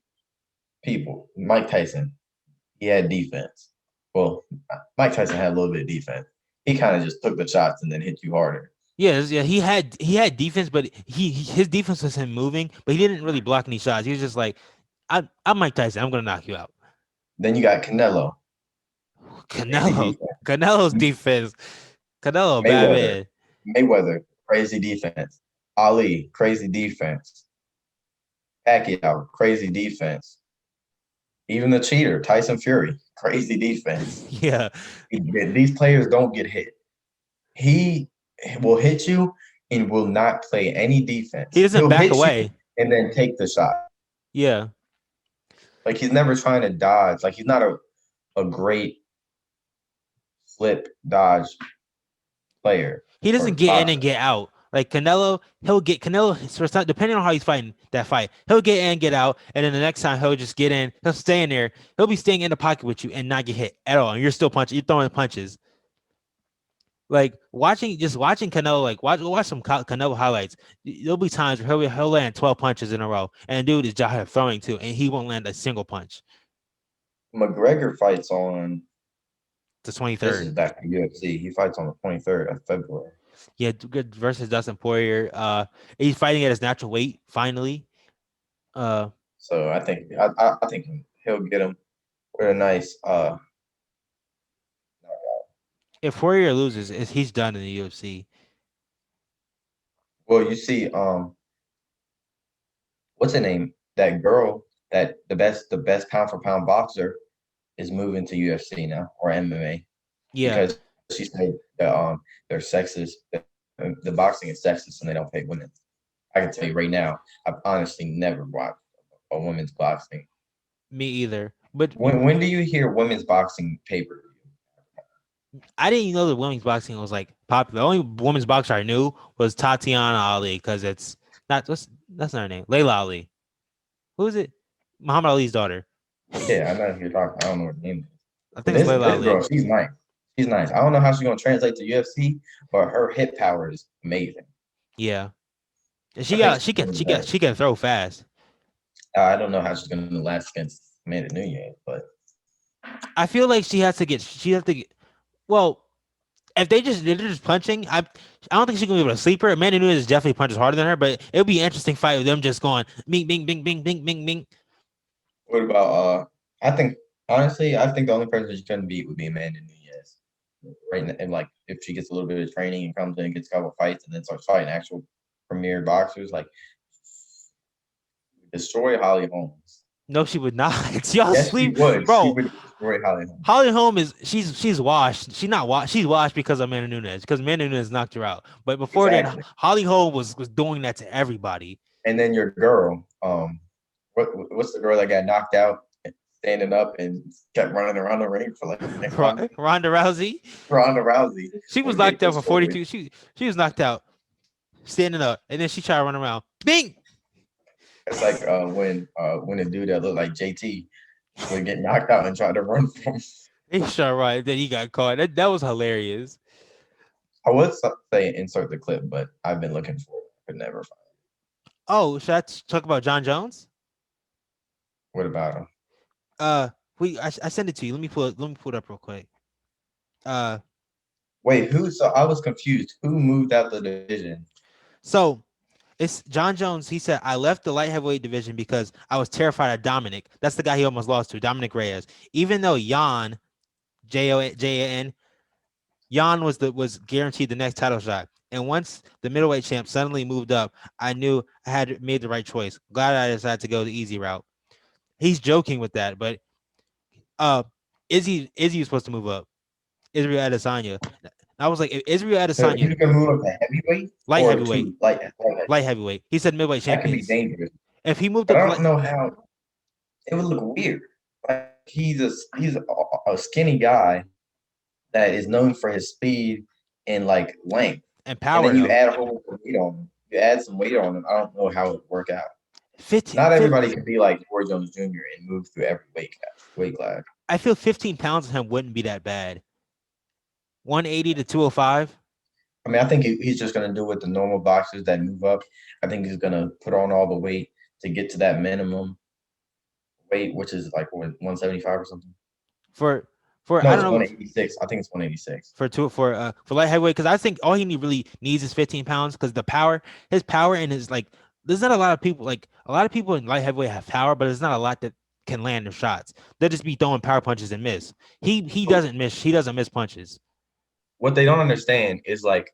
people, Mike Tyson, he had defense. Well, Mike Tyson had a little bit of defense. He kind of just took the shots and then hit you harder. yeah. He had defense, but his defense was him moving, but he didn't really block any shots. He was just like, I'm Mike Tyson. I'm gonna knock you out. Then you got Canelo. Canelo's defense. Canelo, bad man. Mayweather, crazy defense. Ali, crazy defense. Pacquiao, crazy defense. Even the cheater, Tyson Fury, crazy defense. Yeah, These players don't get hit. He will hit you and will not play any defense. he doesn't He'll back hit you away. and then take the shot. Yeah, Like he's never trying to dodge. Like he's not a great flip dodge player. he doesn't Or get in boxer. and get out. Like Canelo, so it's not depending on how he's fighting that fight. He'll get in, get out, and then the next time he'll just get in. He'll stay in there. He'll be staying in the pocket with you and not get hit at all. And you're still punching. You're throwing punches. Like watching Canelo, like watch some Canelo highlights. There'll be times where he'll land 12 punches in a row, and dude is just throwing too, and he won't land a single punch. McGregor fights on The this 23rd. is back to UFC. He fights on the 23rd of February. Yeah, good versus Dustin Poirier. He's fighting at his natural weight finally. So I think he'll get him with a nice If Poirier loses, he's done in the UFC. well, you see, what's her name? That girl that the best pound for pound boxer is moving to UFC now or MMA. Yeah, Because she said that they're sexist. The boxing is sexist and they don't pay women. I can tell you right now, I've honestly never watched a women's boxing. me either. But When do you hear women's boxing pay-per-view? I didn't even know that women's boxing was like popular. The only women's boxer I knew was Tatiana Ali because it's not that's not her name. Layla Ali. Who is it? Muhammad Ali's daughter. Yeah, I know who you're talking. I don't know what her name is. I think This, it's Layla this Ali. girl, she's nice. She's nice. I don't know how she's gonna translate to UFC, but her hit power is amazing. Yeah. And I she think she's better. can throw fast. I don't know how she's gonna last against Amanda Nunes, but I feel like she has to get well, If they're just punching, I don't think she's gonna be able to sleep her. Amanda Nunes definitely punches harder than her, but it would be an interesting fight with them just going bing bing bing bing bing bing bing. What about I think honestly, I think the only person she couldn't beat would be Amanda Nunes. Right now, and like if she gets a little bit of training and comes in and gets a couple fights and then starts fighting actual premier boxers, like destroy Holly Holmes. No, she would not. Y'all Yes, she sleep, would. She bro. would destroy Holly Holmes. Holly Holm is she's washed. She's not washed. She's washed because of Amanda Nunes because Amanda Nunes knocked her out. But before then, Exactly. Holly Holm was doing that to everybody. And then your girl, what's the girl that got knocked out standing up and kept running around the ring for like Ronda Rousey. Ronda Rousey. She was knocked out for 42. She was knocked out standing up, and then she tried to run around. Bing. It's like when a dude that looked like JT would get knocked out and try to run from. He shot right. Then he got caught. That was hilarious. I would say insert the clip, but I've been looking for it. Could never find it. Oh, should I talk about Jon Jones? What about him? I sent it to you. Let me pull it up real quick. Wait, so I was confused. Who moved out the division? So it's Jon Jones. He said, I left the light heavyweight division because I was terrified of Dominic. That's the guy he almost lost to, Dominic Reyes. Even though Jan, Jan, Jan was guaranteed the next title shot. And once the middleweight champ suddenly moved up, I knew I had made the right choice. Glad I decided to go the easy route. He's joking with that, but Izzy was supposed to move up. Israel Adesanya. I was like, if Israel So Adesanya, you can move up to heavyweight, light or heavyweight, to light. light heavyweight. He said middleweight That could be champions. dangerous. If he moved But up, I don't know how it would look weird. Like he's a skinny guy that is known for his speed and like length, and and power, then you though. add a whole bunch of weight on him. You add some weight on him. I don't know how it would work out. 15, Not everybody can be like Roy Jones Jr. and move through every weight class. I feel 15 pounds of him wouldn't be that bad. 180 to 205. I mean, I think he's just going to do what the normal boxers that move up. I think he's going to put on all the weight to get to that minimum weight, which is like what, 175 or something. For No, I don't it's know 186. I think it's 186. for light heavyweight, because I think all he really needs is 15 pounds because his power and his like. There's not a lot of people a lot of people in light heavyweight have power, but there's not a lot that can land their shots. They'll just be throwing power punches and miss. He doesn't miss. He doesn't miss punches. What they don't understand is like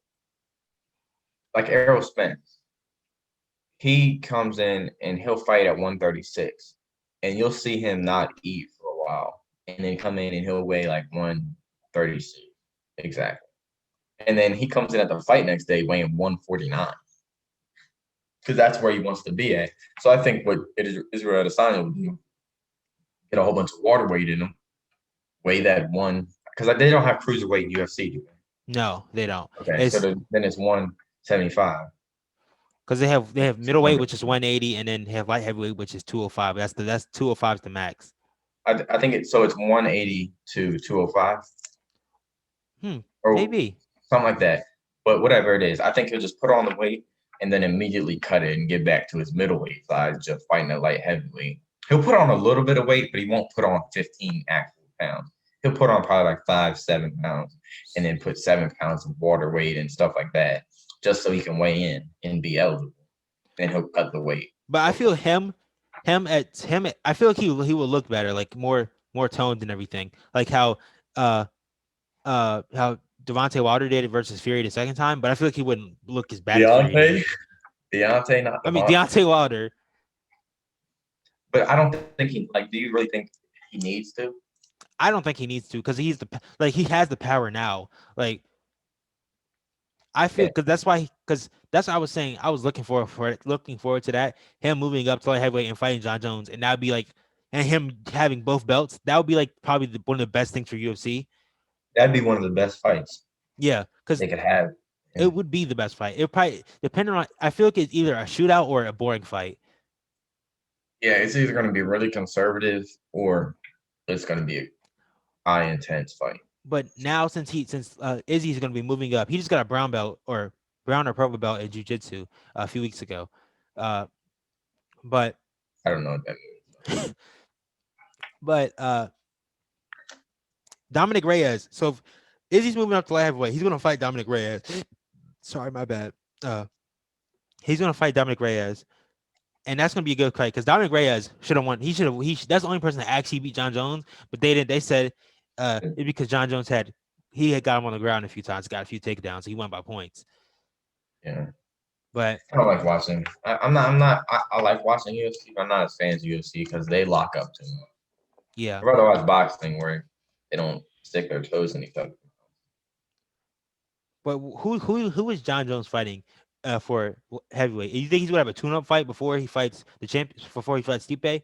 Errol Spence. He comes in and he'll fight at 136, and you'll see him not eat for a while, and then come in and he'll weigh like 136 exactly, and then he comes in at the fight next day weighing 149 because that's where he wants to be at. So I think what Israel Adesanya will do, get a whole bunch of water weight in him, weigh that one, because they don't have cruiserweight in UFC, do they? No, they don't. Okay, so then it's 175. Because they have middleweight, which is 180, and then they have light heavyweight, which is 205. That's 205 is the max. I think it's 180 to 205. Or Maybe something like that. But whatever it is, I think he'll just put on the weight and then immediately cut it and get back to his middleweight size, just fighting a light heavyweight. He'll put on a little bit of weight, but he won't put on 15 actual pounds. He'll put on probably like 5-7 pounds, and then put 7 pounds of water weight and stuff like that, just so he can weigh in and be eligible. And he'll cut the weight. But I feel I feel like he will look better, like more toned and everything, like how Devontae Wilder did it versus Fury the second time. But I feel like he wouldn't look as bad. Deontay, not. I mean Deontay Wilder. But I don't think he do you really think he needs to? I don't think he needs to because he has the power now. Like I feel because that's what I was saying. I was looking forward to that, him moving up to light heavyweight and fighting Jon Jones, and that'd be like, and him having both belts. That would be like probably one of the best things for UFC. That'd be one of the best fights. Yeah, because they could have. It would be the best fight. It probably depending on. I feel like it's either a shootout or a boring fight. Yeah, it's either going to be really conservative or it's going to be a high intense fight. But now since Izzy's going to be moving up, he just got a brown belt or purple belt in jiu-jitsu a few weeks ago. But I don't know what that means. But Dominic Reyes. So Izzy's moving up to light heavyweight. He's gonna fight Dominic Reyes. Sorry, my bad. He's gonna fight Dominic Reyes, and that's gonna be a good fight because Dominic Reyes should have won. He should have. That's the only person that actually beat Jon Jones, but they didn't. They said it's because Jon Jones had got him on the ground a few times, got a few takedowns, so he won by points. Yeah. But I don't like watching. I'm not. I like watching UFC, but I'm not a fan of UFC because they lock up too much. yeah. I'd rather watch boxing where they don't stick their toes in each other. But who is Jon Jones fighting for heavyweight? You think he's gonna have a tune-up fight before he fights the champ? Before he fights Stipe?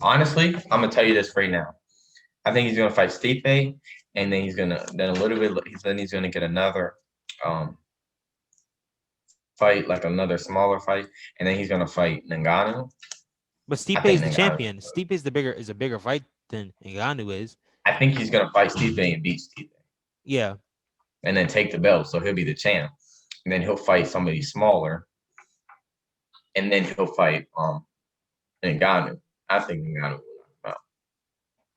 Honestly, I'm gonna tell you this right now. I think he's gonna fight Stipe, and then he's gonna get another fight, like another smaller fight, and then he's gonna fight Ngannou. But Stipe is the champion. Stipe is a bigger fight than Ngannou is. I think he's gonna fight Stipe and beat Stipe. Yeah. And then take the belt, so he'll be the champ. And then he'll fight somebody smaller, and then he'll fight Ngannou. I think Ngannou will knock him out.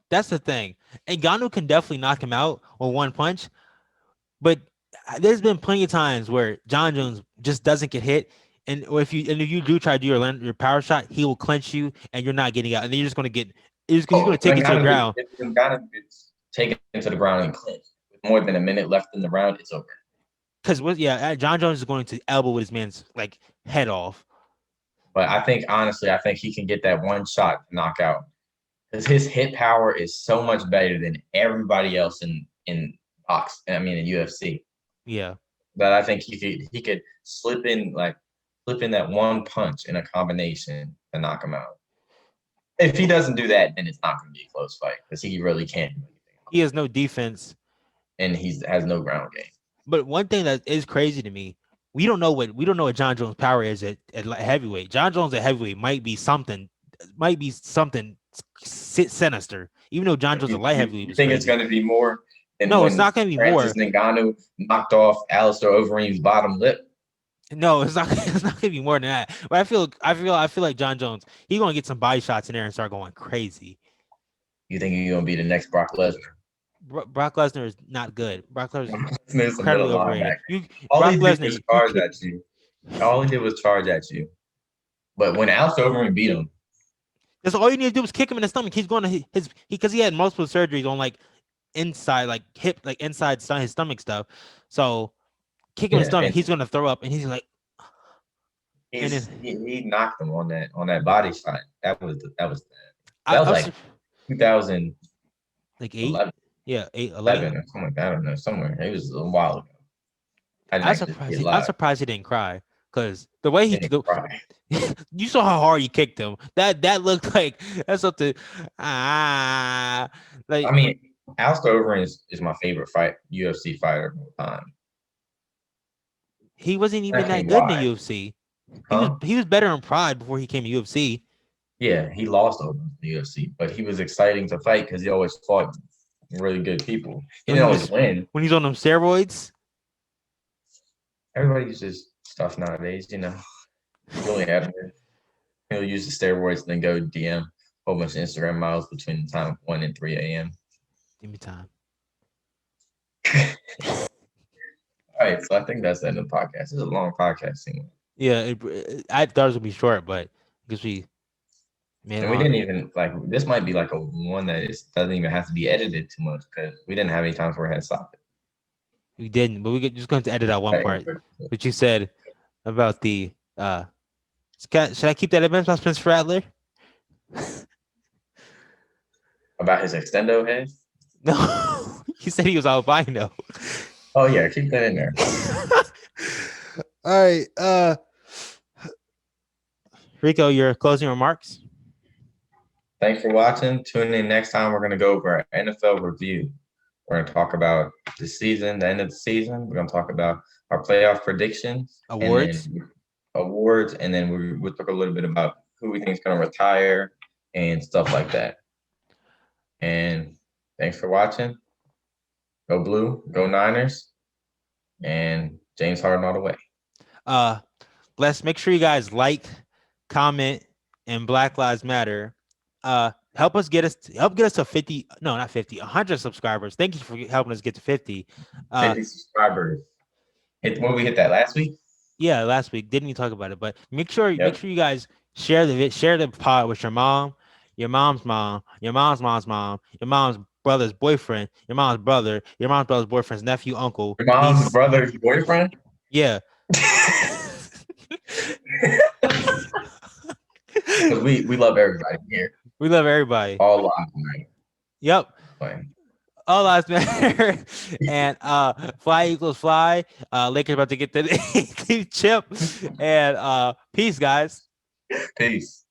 That's the thing. Ngannou can definitely knock him out with one punch, but there's been plenty of times where Jon Jones just doesn't get hit, and if you do try to do your power shot, he will clench you, and you're not getting out, and then you're just gonna get he's gonna take you to the ground. If Ngannou gets taken to the ground and clinched with more than a minute left in the round, it's over. Because Jon Jones is going to elbow with his man's like head off. But I think he can get that one shot to knock out. Because his hit power is so much better than everybody else in UFC. Yeah. That I think he could slip in that one punch in a combination to knock him out. If he doesn't do that, then it's not going to be a close fight because he really can't do anything. He has no defense, and he has no ground game. But one thing that is crazy to me, we don't know what Jon Jones' power is at heavyweight. Jon Jones at heavyweight might be something sinister. Even though Jon Jones at light heavyweight, you think it's going to be more? No, it's not going to be more. Ngannou knocked off Alistair Overeem's bottom lip. No, it's not. It's not going to be more than that. But I feel like Jon Jones, he's going to get some body shots in there and start going crazy. You think he's going to be the next Brock Lesnar? Brock Lesnar is not good. Brock Lesnar is incredibly overrated. All he did was charge at you. All he did was charge at you. But when Alistair Overeem beat him, that's all you need to do was kick him in the stomach. He's going to because he had multiple surgeries on like inside, like hip, like inside his stomach stuff. So kick him in the stomach, he's going to throw up, and he's like, he knocked him on that body shot. That was like 2000, like 8. 11. Yeah, 11 or something like that. I don't know, somewhere. It was a while ago. I'm surprised he didn't cry because the way you saw how hard he kicked him. That looked like that's something. I mean, Alistair Overeem is my favorite UFC fighter of all time. He wasn't even that good in the UFC. He was better in Pride before he came to UFC. Yeah, he lost over the UFC, but he was exciting to fight because he always fought really good people. He didn't always win. When he's on them steroids? Everybody uses stuff nowadays, Really he'll use the steroids and then go DM a whole bunch of Instagram models between the time of 1 and 3 a.m. Give me time. All right, so I think that's the end of the podcast. This is a long podcast. Yeah, I thought it was going to be short, but because we didn't even this might be like a one that doesn't even have to be edited too much because we didn't have any times where we had to stop it. We didn't, but we're just going to edit out one part. What you said about the should I keep that about Spencer Rattler? About his extendo head? No, he said he was albino. Oh yeah, keep that in there. All right, Rico, your closing remarks. Thanks for watching. Tune in next time. We're going to go over our NFL review. We're going to talk about the season, the end of the season. We're going to talk about our playoff predictions. Awards, and then we'll talk a little bit about who we think is going to retire and stuff like that. And thanks for watching. Go Blue, go Niners, and James Harden all the way. Let's make sure you guys like, comment, and Black Lives Matter. help get us to 50. No, not 50. 100 subscribers. Thank you for helping us get to 50. 50 subscribers. When we hit that last week? Yeah, last week. Didn't even talk about it, but make sure you guys share the pod with your mom, your mom's mom, your mom's mom's mom, your mom's brother's boyfriend, your mom's brother, your mom's brother's boyfriend's nephew, uncle, Your mom's niece. brother's boyfriend? Yeah. Because we love everybody here. We love everybody. All lives matter. Yep. Fine. All lives matter. And fly equals fly. Lakers about to get the 18th chip. And peace, guys. Peace.